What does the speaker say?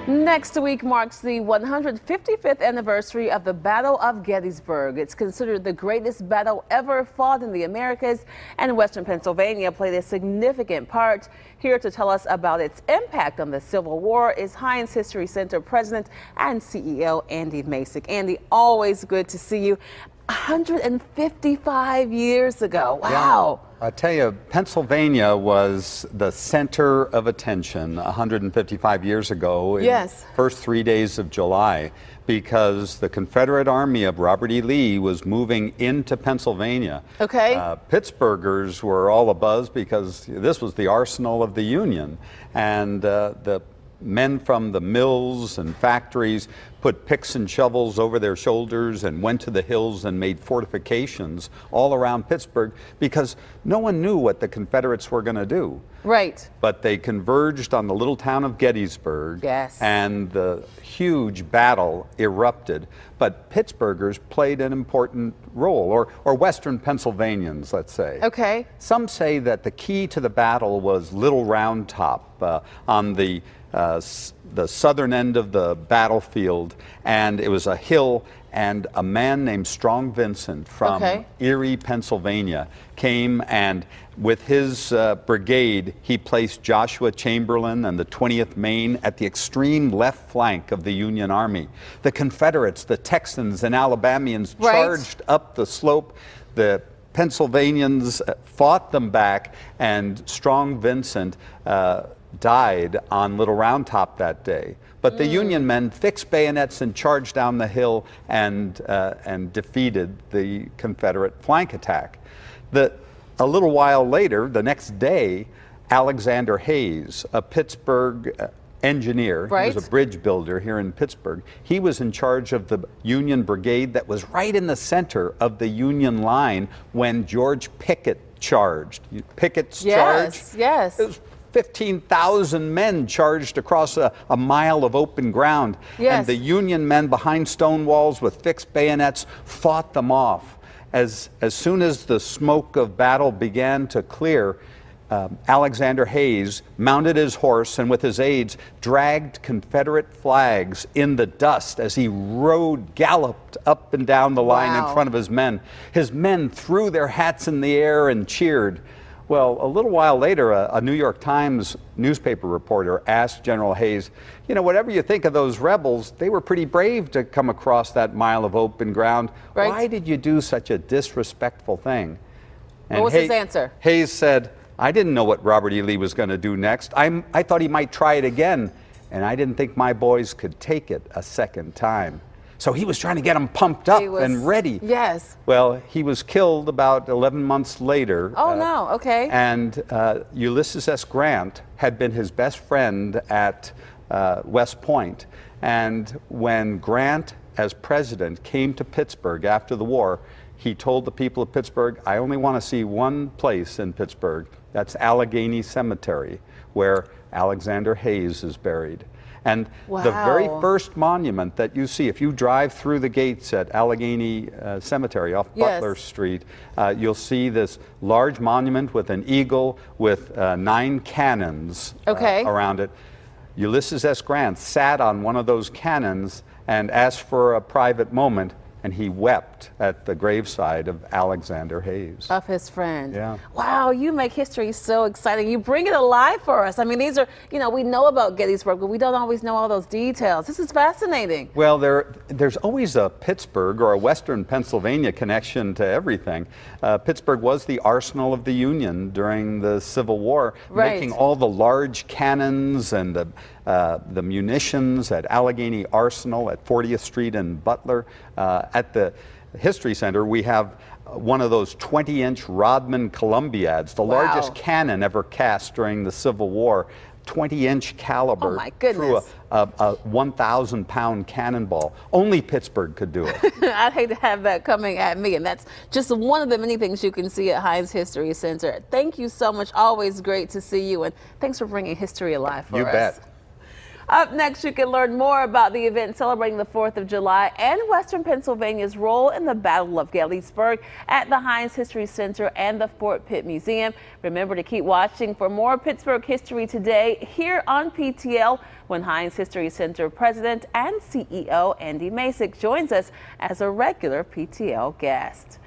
Next week marks the 155th anniversary of the Battle of Gettysburg. It's considered the greatest battle ever fought in the Americas, and Western Pennsylvania played a significant part. Here to tell us about its impact on the Civil War is Heinz History Center President and CEO Andy Masich. Andy, always good to see you. 155 years ago. Wow. Yeah. I tell you, Pennsylvania was the center of attention 155 years ago in the first 3 days of July, because the Confederate Army of Robert E. Lee was moving into Pennsylvania. Okay. Pittsburghers were all abuzz because this was the arsenal of the Union, and the men from the mills and factories put picks and shovels over their shoulders and went to the hills and made fortifications all around Pittsburgh because no one knew what the Confederates were going to do. Right. But they converged on the little town of Gettysburg. Yes. And the huge battle erupted. But Pittsburghers played an important role, or Western Pennsylvanians, let's say. Okay. Some say that the key to the battle was Little Round Top on the southern end of the battlefield, and it was a hill, and a man named Strong Vincent from Erie, Pennsylvania came, and with his brigade he placed Joshua Chamberlain and the 20th Maine at the extreme left flank of the Union Army. The Confederates, the Texans and Alabamians charged up the slope. The Pennsylvanians fought them back, and Strong Vincent died on Little Round Top that day. But the Union men fixed bayonets and charged down the hill and defeated the Confederate flank attack. A little while later, the next day, Alexander Hayes, a Pittsburgh engineer, he was a bridge builder here in Pittsburgh, he was in charge of the Union brigade that was right in the center of the Union line when George Pickett charged. Pickett's charge? Yes. It was 15,000 men charged across a mile of open ground. And the Union men behind stone walls with fixed bayonets fought them off. As soon as the smoke of battle began to clear, Alexander Hayes mounted his horse and with his aides dragged Confederate flags in the dust as he galloped up and down the line in front of his men. His men threw their hats in the air and cheered. Well, a little while later, a New York Times newspaper reporter asked General Hayes, you know, whatever you think of those rebels, they were pretty brave to come across that mile of open ground. Why did you do such a disrespectful thing? And what was his answer? Hayes said, I didn't know what Robert E. Lee was going to do next. I thought he might try it again, and I didn't think my boys could take it a second time. So he was trying to get them pumped up and ready. Yes. Well, he was killed about 11 months later. Oh, no. Okay. And Ulysses S. Grant had been his best friend at West Point. And when Grant, as president, came to Pittsburgh after the war, he told the people of Pittsburgh, I only want to see one place in Pittsburgh. That's Allegheny Cemetery, where Alexander Hayes is buried. And the very first monument that you see, if you drive through the gates at Allegheny Cemetery off Butler Street, you'll see this large monument with an eagle with 9 cannons around it. Ulysses S. Grant sat on one of those cannons and asked for a private moment, and he wept at the graveside of Alexander Hayes. Of his friend. Yeah. Wow, you make history so exciting. You bring it alive for us. I mean, these are, you know, we know about Gettysburg, but we don't always know all those details. This is fascinating. Well, there's always a Pittsburgh or a Western Pennsylvania connection to everything. Pittsburgh was the arsenal of the Union during the Civil War, making all the large cannons and the munitions at Allegheny Arsenal at 40th Street in Butler. At the History Center, we have one of those 20-inch Rodman Columbiads, the largest cannon ever cast during the Civil War, 20-inch caliber through a 1,000-pound cannonball. Only Pittsburgh could do it. I'd hate to have that coming at me, and that's just one of the many things you can see at Heinz History Center. Thank you so much. Always great to see you, and thanks for bringing history alive for us. You bet. Up next, you can learn more about the event celebrating the 4th of July and Western Pennsylvania's role in the Battle of Gettysburg at the Heinz History Center and the Fort Pitt Museum. Remember to keep watching for more Pittsburgh history today here on PTL when Heinz History Center President and CEO Andy Masich joins us as a regular PTL guest.